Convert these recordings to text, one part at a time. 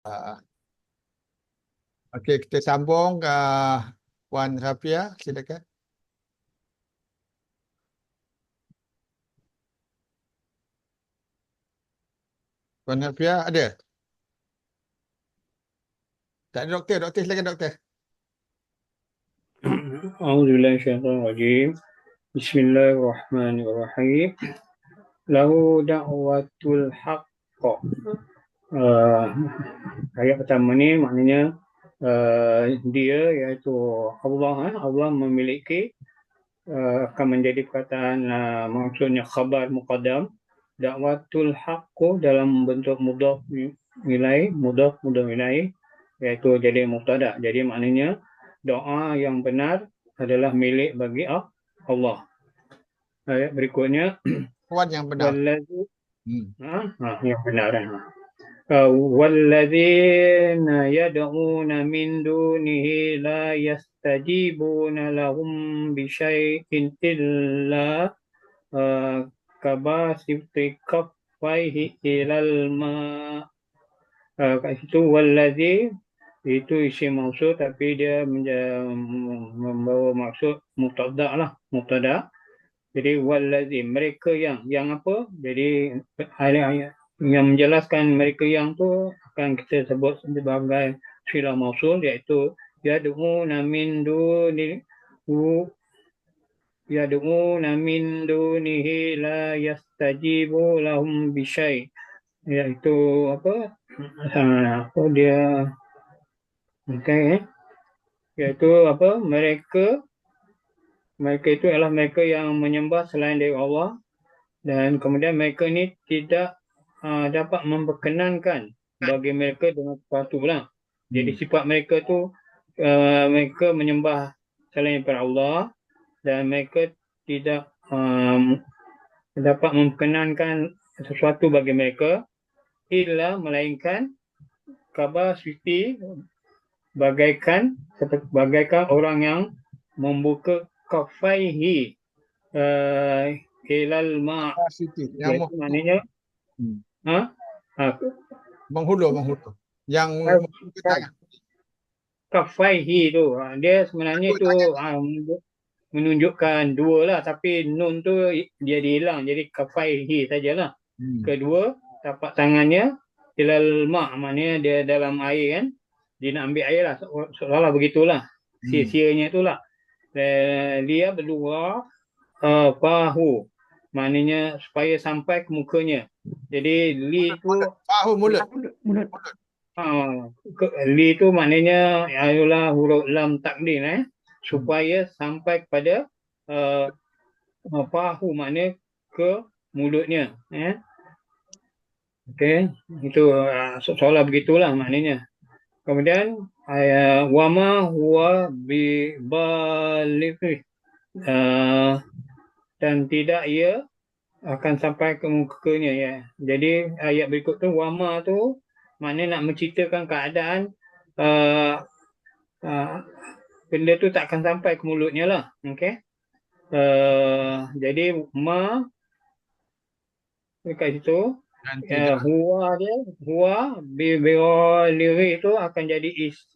Ah, Okey, kita sambung ke Puan Rafia, silakan. Puan Rafia ada? Tak ada doktor, doktor silakan doktor. أعوذ بالله من الشيطان الرجيم بسم الله الرحمن الرحيم له دعوة الحق. Ayat pertama ni maknanya dia iaitu Allah memiliki akan menjadi perkataan maksudnya khabar muqaddam dakwatul haqqu dalam bentuk mudhaf ilaih iaitu jadi mubtada. Jadi maknanya doa yang benar adalah milik bagi Allah. Ayat berikutnya Puan yang benar. wallazi Hmm. yang benar. والذين يدعون من دونه لا يستجيبون لهم بشيء إلا كباسط كفيه إلى الماء. Kat situ wallazi itu isim mausul tapi dia membawa maksud mubtada. Jadi wallazi mereka yang apa? Jadi ayat yang menjelaskan mereka yang tu akan kita sebut sebagai silah mausul iaitu yad'una min duni yad'una min dunihi la yastajibu lahum bisyai, iaitu apa? Apa dia iaitu apa? Mereka itu adalah mereka yang menyembah selain dari Allah, dan kemudian mereka ni tidak dapat memperkenankan bagi mereka dengan sesuatu lah. Jadi sifat mereka tu mereka menyembah selain daripada Allah dan mereka tidak dapat memperkenankan sesuatu bagi mereka illa melainkan khabar suci bagaikan orang yang membuka kafaihi ilal ma', Yang iaitu maknanya menghulur. Yang tangan. kafaihi tu dia sebenarnya tu menunjukkan dua lah, tapi nun tu dia dihilang jadi kafaihi sajalah. Kedua tapak tangannya ilal ma', maknanya dia dalam air kan, dia nak ambil air lah, seolah-olah begitulah sia-sianya itulah. Dia berdua fahu, maknanya supaya sampai ke mukanya. Jadi li tu Fahu mulut. li tu maknanya ialah huruf lam takdir supaya sampai kepada fahu, maknanya ke mulutnya. Okey, itu seolah begitulah maknanya. Kemudian wama huwa bi balighi, dan tidak ia akan sampai ke mukanya ya. Jadi ayat berikut tu wama tu maknanya nak menceritakan keadaan benda tu tak akan sampai ke mulutnya lah. Okey. Jadi ma dekat situ huwa bi itu akan jadi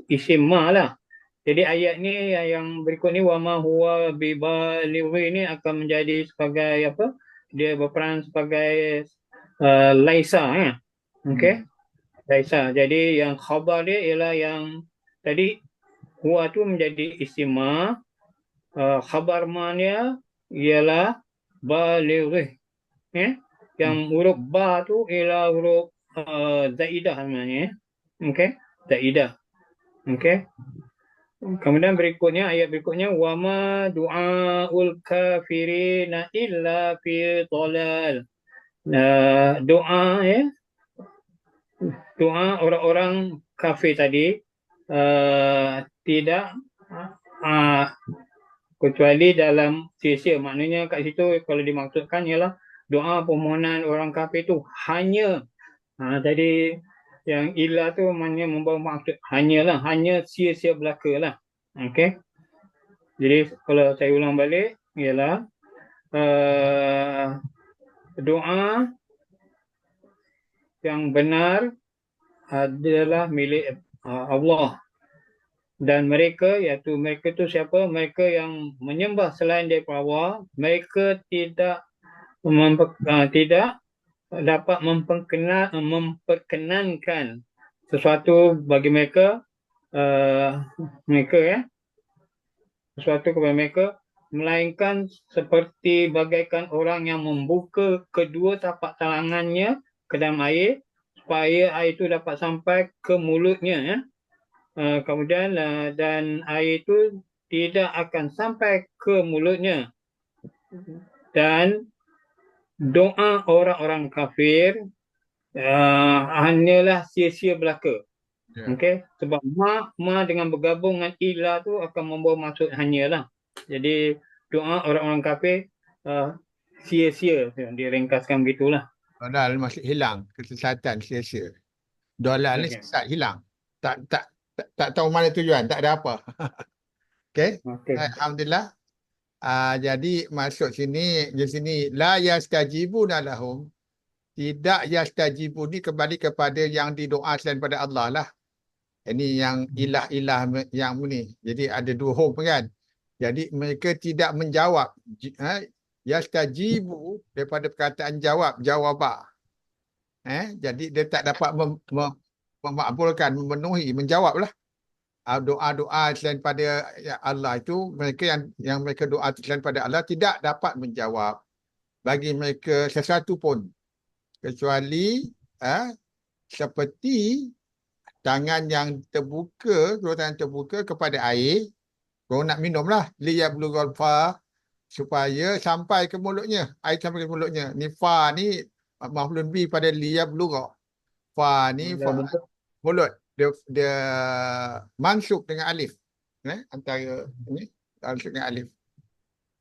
isim ma lah. Jadi ayat ni yang berikut ni wama huwa bi balighi ni akan menjadi sebagai apa? Dia berperan sebagai laisa ya. Okey. Laisa. Jadi yang khabar dia ialah yang tadi huwa tu menjadi isim ma, khabar ma-nya ialah balighi. Yang huruf ba tu ialah huruf zaidah sebenarnya. Okey, zaidah. Okey. Kemudian berikutnya ayat berikutnya wama du'aul kafirina illa fi dhalal. Doa doa orang-orang kafir tadi tidak kecuali dalam sia-sia. Maknanya kat situ kalau dimaksudkan ialah doa permohonan orang kafir itu hanya tadi yang illa tu maknanya membawa maksud hanya sia-sia belaka lah. Okey. Jadi kalau saya ulang balik ialah doa yang benar adalah milik Allah. Dan mereka, iaitu mereka itu siapa? Mereka yang menyembah selain daripada Allah, mereka tidak tidak dapat memperkenankan sesuatu bagi mereka, sesuatu kepada mereka, melainkan seperti bagaikan orang yang membuka kedua tapak tangannya ke dalam air supaya air itu dapat sampai ke mulutnya, ya. Kemudian dan air itu tidak akan sampai ke mulutnya, dan doa orang-orang kafir hanyalah sia-sia belaka. Ya. Okey, sebab ma dengan bergabung dengan ila tu akan membawa maksud hanyalah. Jadi doa orang-orang kafir sia-sia, dia ringkaskan begitulah. Dolal maksud hilang, kesesatan, sia-sia. Dolal ni Okey. sesat, hilang. Tak tahu mana tujuan, tak ada apa. Okey. Okey. Alhamdulillah. Jadi masuk sini, di sini la yastajibuna lahum. Tidak yastajibu ni kembali kepada yang didoa selain pada Allah lah. Ini yang ilah-ilah yang ni. Jadi ada dua home kan. Jadi mereka tidak menjawab. Yastajibu daripada perkataan jawab, jawabah. Jadi dia tak dapat memakbulkan, memenuhi, menjawab lah. Doa-doa selain pada Allah itu, mereka yang mereka doa selain pada Allah tidak dapat menjawab bagi mereka sesuatu pun, kecuali seperti tangan yang terbuka, kedua tangan terbuka kepada air. Kau nak minum lah, liyablughal fa, supaya sampai ke mulutnya, air sampai ke mulutnya. Ni fa ni maf'ulun bi pada liyablugha. Fa ni fa mulut, dia mansub dengan alif. Antara ni mansub dengan alif.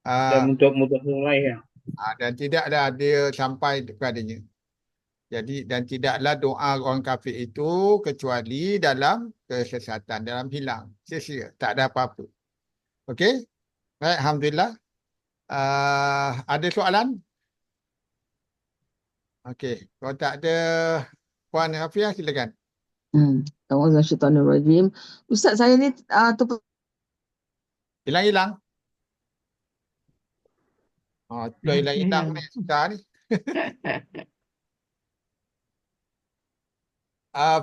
Dan untuk mudah mulai, ya. Dan tidaklah dia sampai kepadanya. Jadi dan tidaklah doa orang kafir itu kecuali dalam kesesatan, dalam hilang, sia-sia, tak ada apa-apa. Okey? Baik, alhamdulillah. Ada soalan? Okey, kalau tak ada, Puan Rafiah silakan. Auzubillahiminasyaitanirrajim. Ustaz, saya ni Hilang-hilang. Tu hilang-hilang ni susah ni.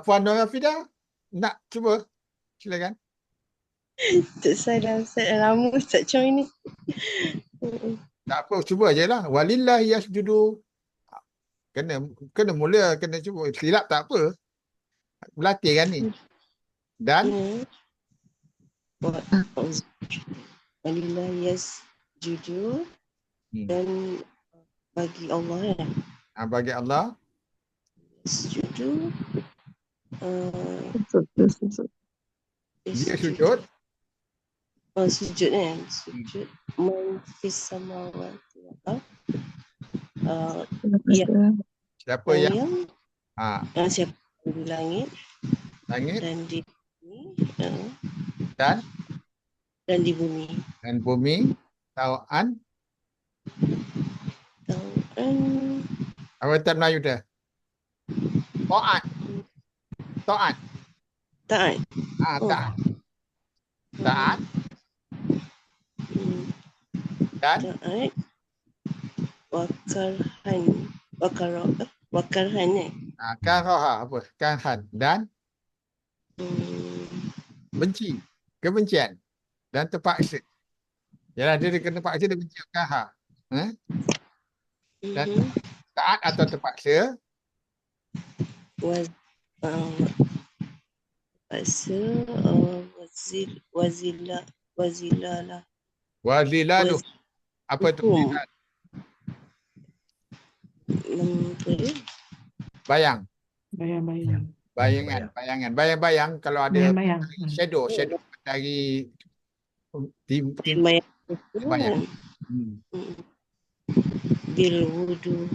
Puan Rafiah nak cuba? Silakan. saya dah lama Ustaz Chong ini. Tak apa, cuba je lah. Walillahi yasjudu. Kena mula, kena cuba. Silap tak apa. Berlatih kan ni. Dan Walillahi yasjudu, dan bagi Allah, ya. Bagi Allah Yasjudu, dia sujud. Sujud, kan? Sujud man fis samawati wal ardh. Siapa yang Siapa yang di langit dan di bumi, dan di bumi. Dan bumi tau'an. Apa kata Melayu dia? Ta'at. Ta'at. Taat. Ta'at. Taat. Dan Taat. Wakarhan, karaha apa? Karahan. Dan benci. Kebencian. Dan terpaksa. Yalah, dia kena terpaksa, dia benci karaha. Dan taat atau terpaksa. Wazilalu. Apa itu? Bayang. Bayangan. Bayang-bayang kalau ada shadow dari bayang. Bil wudu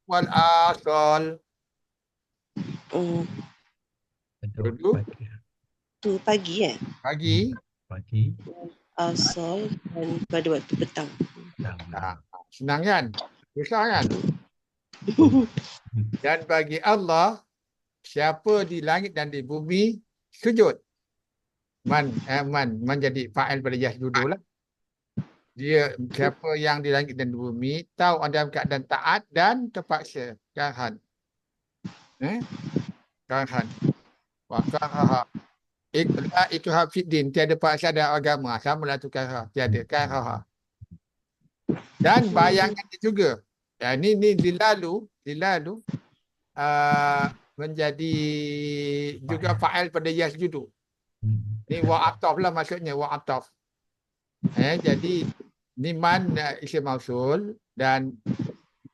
wal asal. tu pagi, Pagi. Asal, dan pada waktu petang. Senang kan? Susah kan? Dan bagi Allah, siapa di langit dan di bumi sujud. Man jadi fa'il pada yasjudu lah. Dia siapa yang di langit dan di bumi tahu dalam keadaan taat dan terpaksa. Karahan. Karahan. Wa karaha. La itu hafidin. Tiada paksa dalam agama. Sama lah tu karaha. Tiada. Karaha. Dan bayangan juga. Ya, ni dilalu menjadi juga fa'il pada yasjudu. Ni wa'ataf lah maksudnya. Wa'ataf. Jadi ni man isim mausul dan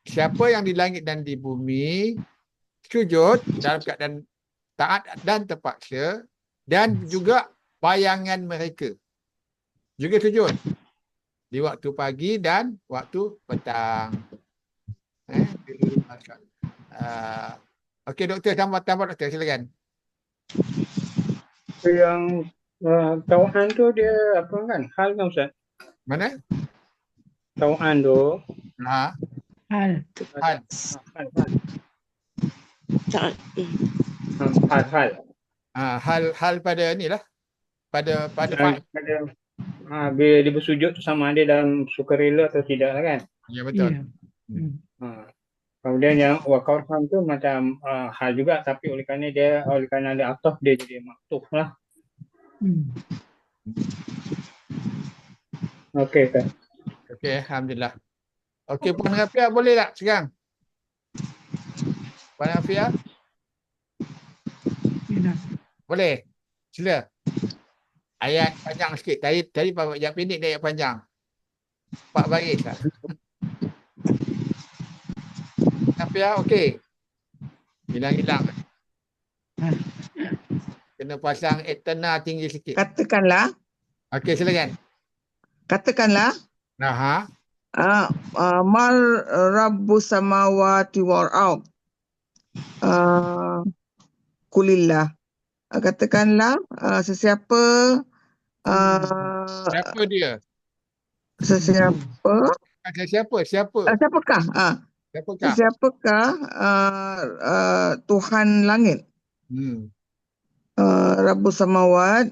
siapa yang di langit dan di bumi sujud dalam keadaan taat dan terpaksa dan juga bayangan mereka juga sujud di waktu pagi dan waktu petang. Okey doktor, tambah doktor, silakan. Yang tauan tu dia apa kan? Hal kan Ustaz? Mana? Tauan tu. Hal. Hal. Tak. Hal Pada ni lah. Pada fa'il. Bila dia bersujud tu sama ada dalam sukarela atau tidak kan? Ya betul. Kemudian yang wakarham tu macam hal juga, tapi oleh kerana ada ataf dia jadi maktuf lah. Okey kan. Okey, alhamdulillah. Okey, Puan Rafia boleh tak sekarang? Puan Rafia? Boleh. Sila. Ayat panjang sikit. Tadi ayat pendek dan ayat panjang. 4 baris lah. Rafia, okey. Hilang-hilang. Kena pasang eternal tinggi sikit. Katakanlah. Okey, silakan. Katakanlah. Nah, Mal Rabbus samawati wal ard. Kulillah. Katakanlah sesiapa siapa dia? Sesiapakah? Siapakah? Sesiapakah Tuhan langit? Rabbus samawat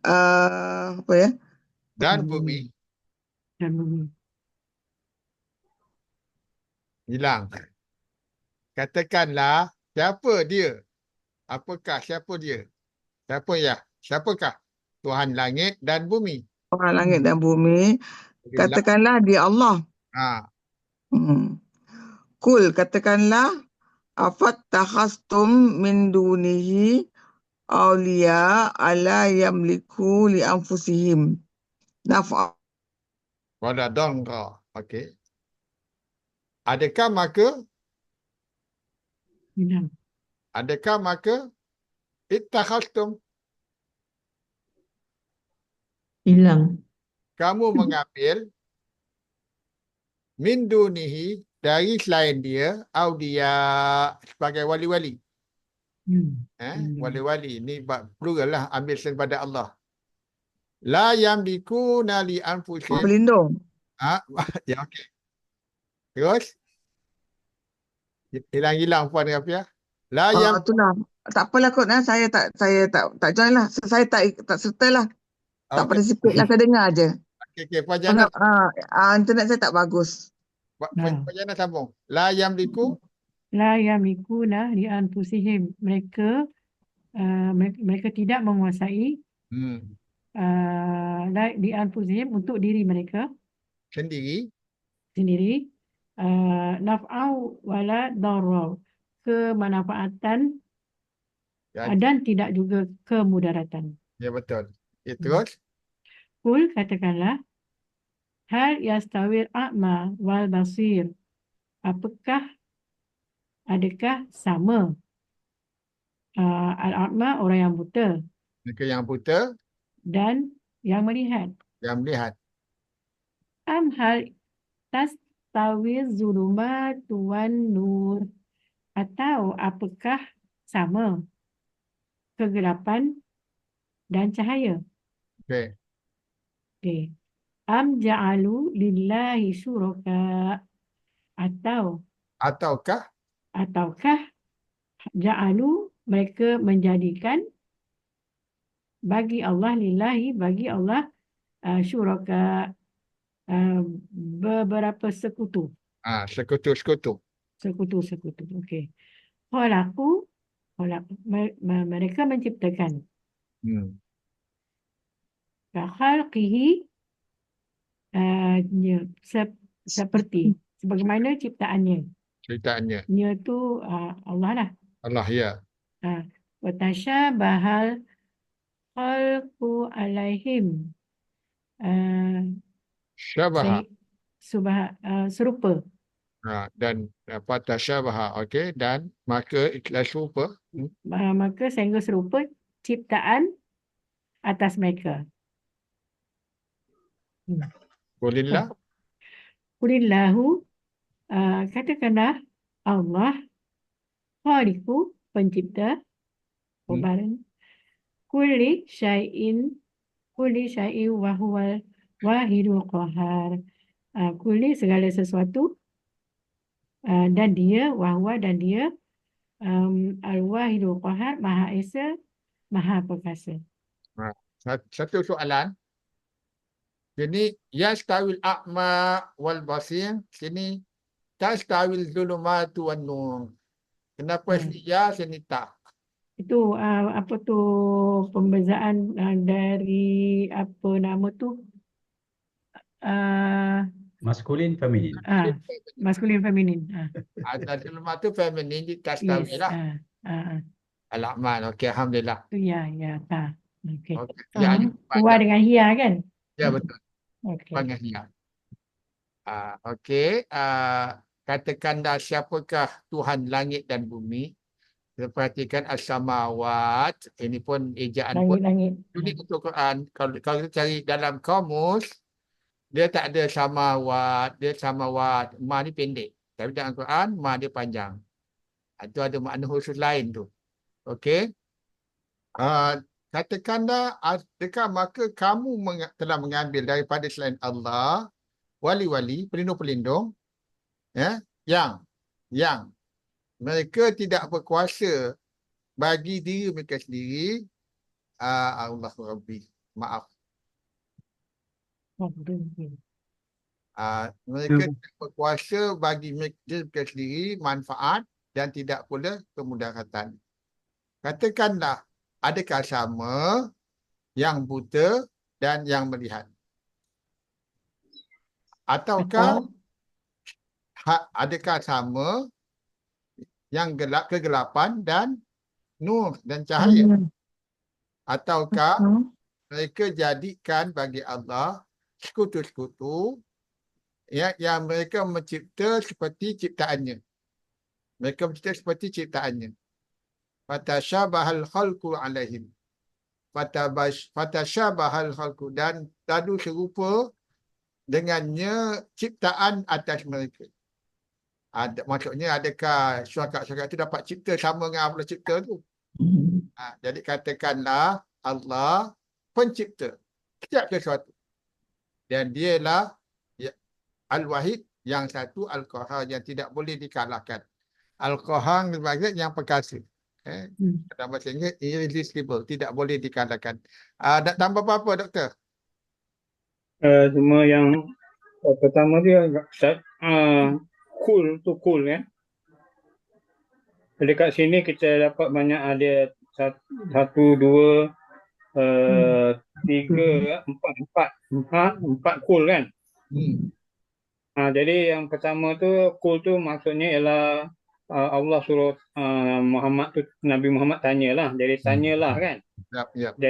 apa ya? Dan bumi. Hilang. Katakanlah siapa dia? Siapa dia? Siapakah Tuhan langit dan bumi? Tuhan langit dan bumi. Katakanlah dia Allah. Kul, katakanlah afattakhastum min dunihi awliya ala yamliku li anfusihim naf'a. Wala darra. Okey. Adakah maka ittakhastum, hilang, kamu mengambil min dunihi, dari selain dia, aulia, sebagai wali-wali. Wali-wali ni plural lah, ambil selain pada Allah. La yamlikuna li anfusihim, pelindung. Ya, okey. Terus hilang-hilang Puan Rafia. Itulah. Tak apalah kot, saya tak join lah. Saya tak serta lah. Tak participate lah, saya dengar je. Okey, Puan Jana. Internet saya tak bagus. Puan Jana sambung. La yamlikuna li anfusihim. Mereka tidak menguasai li anfusihim, untuk diri mereka sendiri, naf'au wala darra, kemanfaatan dan tidak juga kemudaratan. Ya betul. Terus Kul, katakanlah, hal yastawil a'ma wal basir, adakah sama al-a'ma, orang yang buta, mereka yang buta dan yang melihat. Am hal tastawi zulumatu wan nur, atau apakah sama kegelapan dan cahaya. Am ja'alu lillahi syuraka, atau Ataukah Ataukah ja'alu mereka menjadikan bagi Allah lillahi bagi Allah syuraka beberapa sekutu. sekutu-sekutu. Sekutu-sekutu. Okey. Khalaqu mereka menciptakan. Hmm. Khalqihi seperti sebagaimana ciptaannya. Ceritaannya. Nya tu Allah lah. Allah ya. Wa tashabahal khalqu alaihim. Syabaha. Serupa. Dan fatasyabaha. Okey. Dan maka ikhlas serupa. Maka sehingga serupa ciptaan atas mereka. Qulillah. Qulillahu katakanlah Allah khaliqu pencipta barang kulli syai'in wa huwal wahidul qahar. Kulli segala sesuatu dan dia dan dia al-wahidul qahar maha esa maha perkasa. Satu soalan. Sini yastawil a'ma wal basir. Sini tastawil zulumatu wan nur. Kenapa sini ya, sini tak? Itu apa tu pembezaan dari apa nama tu? Maskulin, feminin. Maskulin, feminin. Ada zulumatu feminin di tastawil lah. Al-a'mal. Okey, alhamdulillah. Ya. Okey. Okay. Kuah dengan hia kan? Ya, betul. Okey. Panggil hia. Okey. Katakanlah siapakah Tuhan langit dan bumi? Kita perhatikan as-samawat. Ini pun ejaan pun Langit-langit. unik untuk Quran. Kalau kita cari dalam kamus, dia tak ada samawat. Dia samawat. Ma ni pendek. Tapi dalam Quran, ma dia panjang. Itu ada makna khusus lain tu. Okey. Katakanlah, adakah maka kamu telah mengambil daripada selain Allah wali-wali, pelindung-pelindung, ya, yang mereka tidak berkuasa bagi diri mereka sendiri. Allah Rabbi, maaf. Mereka tidak berkuasa bagi diri mereka sendiri manfaat dan tidak pula kemudaratan. Katakanlah, adakah sama yang buta dan yang melihat? Ataukah adakah sama yang gelap, kegelapan dan nur dan cahaya? Ataukah mereka jadikan bagi Allah sekutu-sekutu yang mereka mencipta seperti ciptaannya. Mereka mencipta seperti ciptaannya. Fatashabahal khalqu alaihim. Fatashabahal khalqu, dan lalu serupa dengannya ciptaan atas mereka. Maksudnya adakah syurga-syurga itu dapat cipta sama dengan Allah cipta tu? Jadi katakanlah Allah pencipta setiap sesuatu. Dan dialah Al-Wahid, yang satu, Al-Qahar, yang tidak boleh dikalahkan. Al-Qahar maksudnya yang perkasa. Dalam bahasa Inggeris, irresistible, tidak boleh dikalahkan. Nak tambah apa-apa, Doktor? Cuma yang pertama dia cool ya. Dekat sini kita dapat banyak ada 1, 2, 3, 4 cool kan. Jadi yang pertama tu cool tu maksudnya ialah Allah suruh Nabi Muhammad tanyalah. Jadi tanyalah kan. Yep.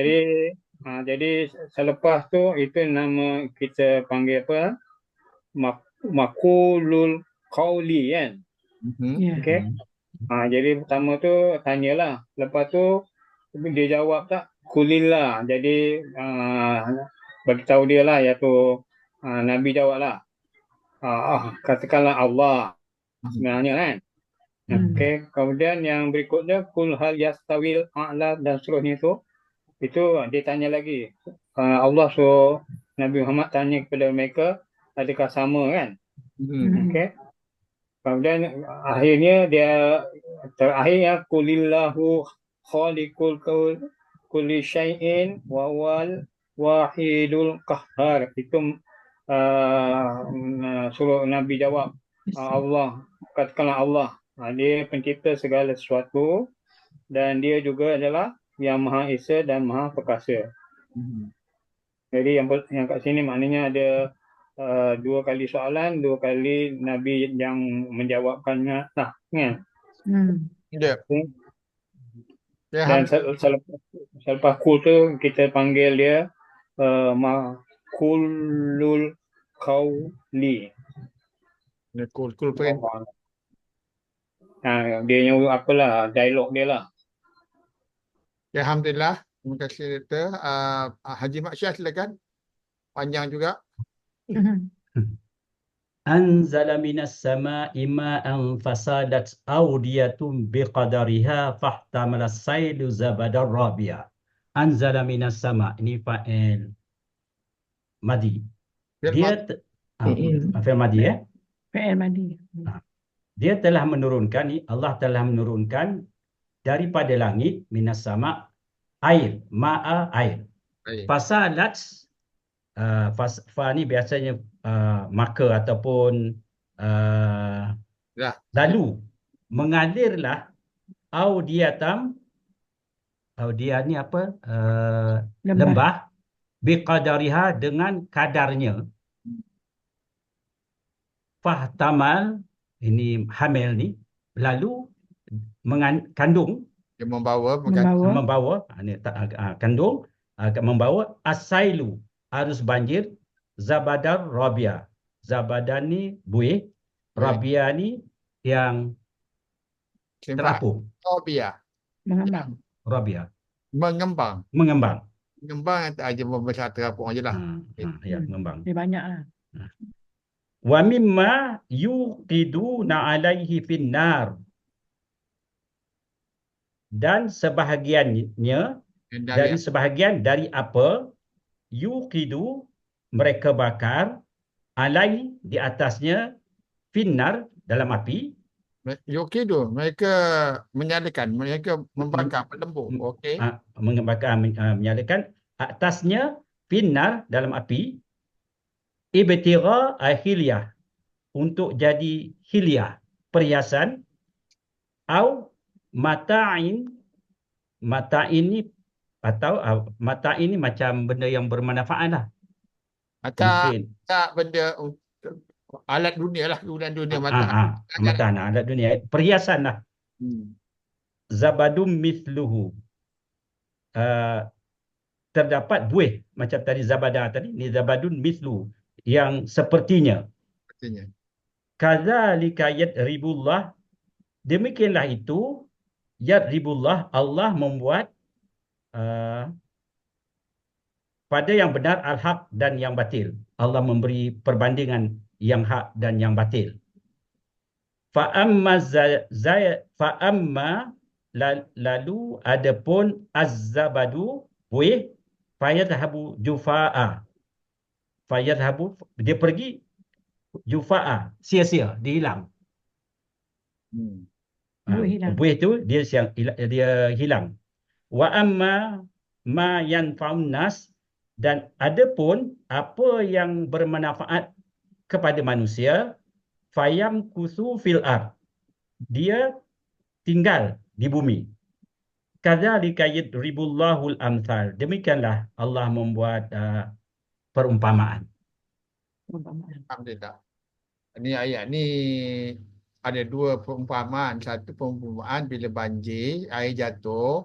Jadi selepas tu itu nama kita panggil apa? Maqulul qauli kan. Okey. Jadi pertama tu tanyalah. Lepas tu dia jawab tak? Kulillah. Jadi bagi tahu dia lah, iaitu Nabi jawablah. Katakanlah Allah sebenarnya kan. Okey, kemudian yang berikutnya kul hal yastawil a'la dan seterusnya itu dia tanya lagi. Allah suruh Nabi Muhammad tanya kepada mereka, adakah sama kan? Okey. Kemudian akhirnya dia terakhirnya kulillahu khaliqul kulli syai'in wa wal wahidul qahhar. Itu suruh Nabi jawab, Allah, katakanlah Allah. Dia pencipta segala sesuatu dan dia juga adalah yang Maha Esa dan Maha Perkasa. Jadi yang kat sini maknanya ada dua kali soalan, dua kali Nabi yang menjawabkannya lah, kan? Ya. Ya, Dan selepas kul tu kita panggil dia kulul qauli. Kul pen. Dia yang apalah dialog dia lah. Ya, alhamdulillah. Terima kasih Doktor. Haji Mak Syah silakan. Panjang juga. Anzala minas sama'i ma'an fasadat awdiyatun biqadariha fahtamala sailu zabadar rabi'a. Anzala minas sama', ini fa'il madi. Dia fa'il madi ya. Fi'il madi. Dia telah menurunkan ni, Allah telah menurunkan daripada langit minas sama' air, ma'a air. Fasadat fa ni biasanya maka ataupun lalu mengalirlah audiatam, audia ni apa, lembah biqadariha dengan kadarnya, fahtamal ini hamil ni, lalu kandung, dia membawa kandung, membawa asailu arus banjir, zabadar rabia. Zabadan ni buih, rabia ni yang terapung. Rabia. Mengembang. Rabia. Mengembang. Mengembang. Mengembang aja membesar terapung aje lah. Ya, mengembang. Dia banyak lah. Wa mimma yuqiduna alaihi finnar. Dan sebahagiannya dari sebahagian dari apa yuqidu mereka bakar alai di atasnya finnar dalam api. Yuqidu mereka menyalakan, mereka membakar berlembung. Okey. Membakar menyalakan atasnya finnar dalam api ibtira hilyah untuk jadi hilyah perhiasan au mata'in ni atau mata ini macam benda yang bermanfaat lah. Mata benda alat dunia lah, dunia mata. Mata alat dunia, perhiasan lah. Zabadum mithluhu. Terdapat buih macam tadi zabada tadi, ni zabadun mithlu yang sepertinya. Kadzalika yadribullah, demikianlah itu yadribullah, Allah membuat pada yang benar al-haq dan yang batil. Allah memberi perbandingan yang hak dan yang batil. Fa'amma lalu adapun az-zabadu buih fayadhabu jufa'a. Fayadhabu dia pergi jufa'a, sia-sia, dia hilang. Buih itu dia hilang. Wa amma ma yanfa'un nas, dan adapun apa yang bermanfaat kepada manusia, fayam kusu fil ard, dia tinggal di bumi. Kadzalika yadribullahul amsal, demikianlah Allah membuat perumpamaan. Alhamdulillah. Ini ayat ni ada dua perumpamaan. Satu perumpamaan bila banjir, air jatuh.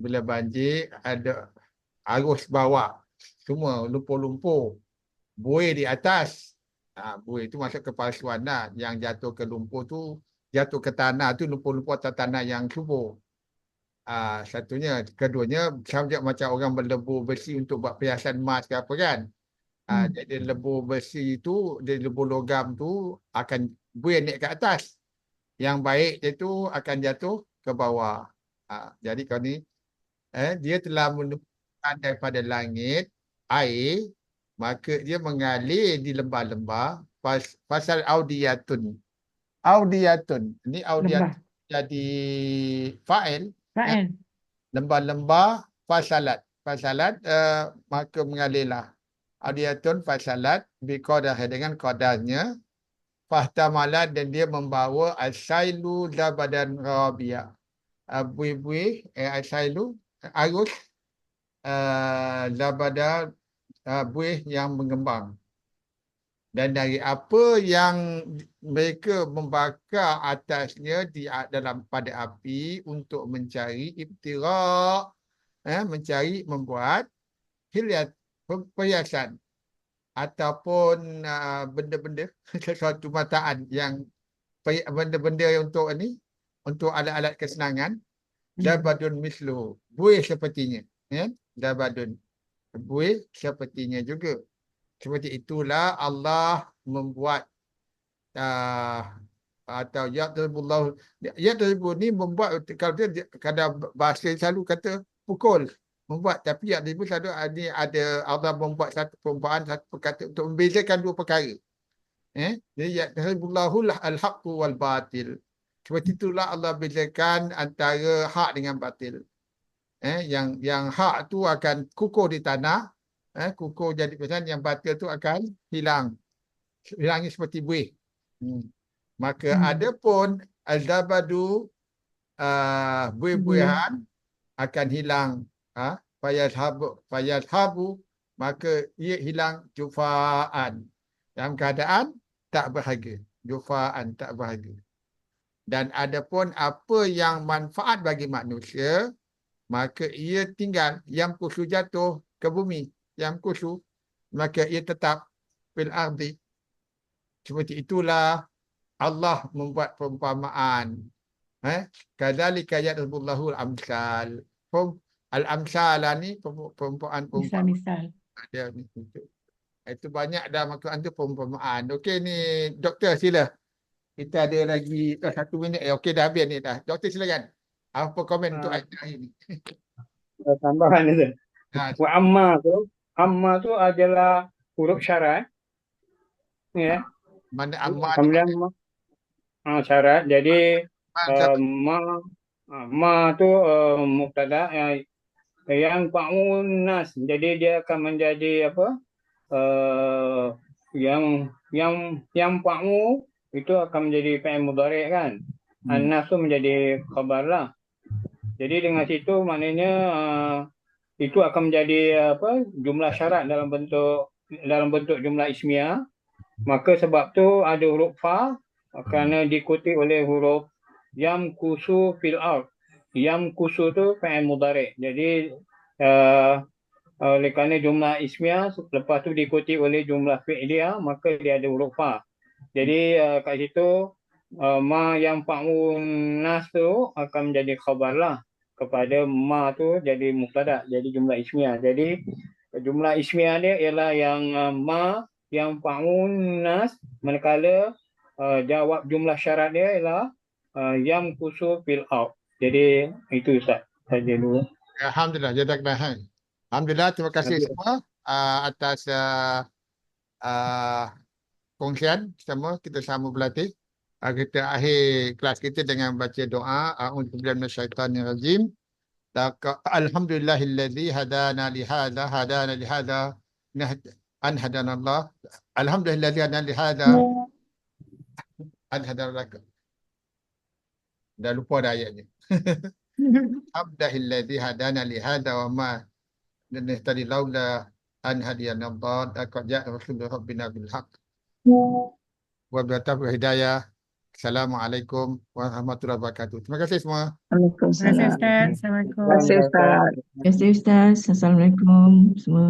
Bila banjir ada arus bawah, semua lumpur-lumpur, buih di atas. Buih itu masuk ke palsuan lah. Yang jatuh ke lumpur tu, jatuh ke tanah tu, lumpur-lumpur atas tanah yang subur. Satunya, keduanya sama macam orang berlebu besi untuk buat perhiasan emas ke apa kan. Jadi lebu besi tu, jadi lebu logam tu akan buih naik ke atas. Yang baik itu akan jatuh ke bawah. Jadi kau ni dia telah menurunkan daripada langit air, maka dia mengalir di lembah-lembah pasal audiyatun. Audiyatun. Ini Lembah. audiyatun jadi fa'il. Fa'il. Lembah-lembah fasalat. Fasalat maka mengalirlah. Audiyatun fasalat biqadah dengan qadarnya. Fahtamalat dan dia membawa asailu zabadan rabi'a. Buih-buih asailu arus zabada buih yang mengembang. Dan dari apa yang mereka membakar atasnya dalam pada api untuk mencari ibtirak, membuat hilyat, perhiasan ataupun benda-benda sesuatu mataan yang benda-benda untuk untuk alat-alat kesenangan. Zabadun mislu, buih sepertinya, zabadun, buih sepertinya juga. Seperti itulah Allah membuat atau yadribullahu, yadribu ni membuat, kalau dia kadang bahasa selalu kata pukul, membuat, tapi yadribu selalu ada Allah membuat satu perumpamaan, satu perkataan untuk membezakan dua perkara. Jadi yadribullahu al-haqqu wal batil. Seperti itulah Allah bezakan antara hak dengan batil. Yang hak tu akan kukuh di tanah, kukuh jadi pesan, yang batil tu akan hilangnya seperti buih. Maka ada pun al-zabadu, buih-buihan akan hilang, fayadhabu, maka ia hilang jufaan, dalam keadaan tak berharga, jufaan tak berharga. Dan ada pun apa yang manfaat bagi manusia, maka ia tinggal, yang kusu jatuh ke bumi, yang kusu, maka ia tetap fil ardi. Seperti itulah Allah membuat perumpamaan. Kadzalika yadribullahu al-amsal. Al-amsal ni perumpamaan. Misal-misal. Ada ni. Itu banyak dah maksud tu perumpamaan. Okey ni doktor sila. Kita ada lagi 1 minit. Okey dah habis ni dah. Doktor silakan. Apa komen untuk ayat ini? Tambahan itu. Wa amma tu adalah huruf syarat. Ya. Mana amma Kemudian syarat. Jadi ma tu mubtada yang fa'un nas. Jadi dia akan menjadi apa? Yang fa'u itu akan menjadi fi'il mudhari' kan. An-nas tu menjadi khabar lah. Jadi dengan situ maknanya itu akan menjadi apa? Jumlah syarat dalam bentuk jumlah ismiyah. Maka sebab tu ada huruf fa kerana diikuti oleh huruf yamkusu fil ard. Yamkusu tu fi'il mudhari'. Jadi oleh kerana jumlah ismiyah lepas tu diikuti oleh jumlah fi'liyah, maka dia ada huruf fa. Jadi kat situ ma yang fa'un nas tu akan menjadi khabar lah kepada ma tu jadi mubtada, jadi jumlah ismiyah. Jadi jumlah ismiyah dia ialah yang ma yang fa'un nas, manakala jawab jumlah syarat dia ialah yang kusu fil ard. Jadi itu Ustaz saja dulu. Alhamdulillah, jazakallah khair. Alhamdulillah, terima kasih semua atas kongsian sama kita sama berlatih. Kita akhir kelas kita dengan baca doa a'udzubillahi minasyaitanir rajim. Alhamdulillahilladzi hadana li hadza an hadanallah. Alhamdulillahilladzi hadana li hadza an hadanallah. Dah lupa dah ayatnya. Alhamdulillahilladzi hadana li hadza wa ma nahtadi laula an hadiyanallah. Laqad ja'a rasulur rabbina bil haqq wa bil hidayah. Assalamualaikum warahmatullahi wabarakatuh. Terima kasih semua. Terima kasih Waalaikumsalam. Ustaz. Assalamualaikum. Terima kasih Ustaz. Terima kasih Ustaz. Assalamualaikum semua.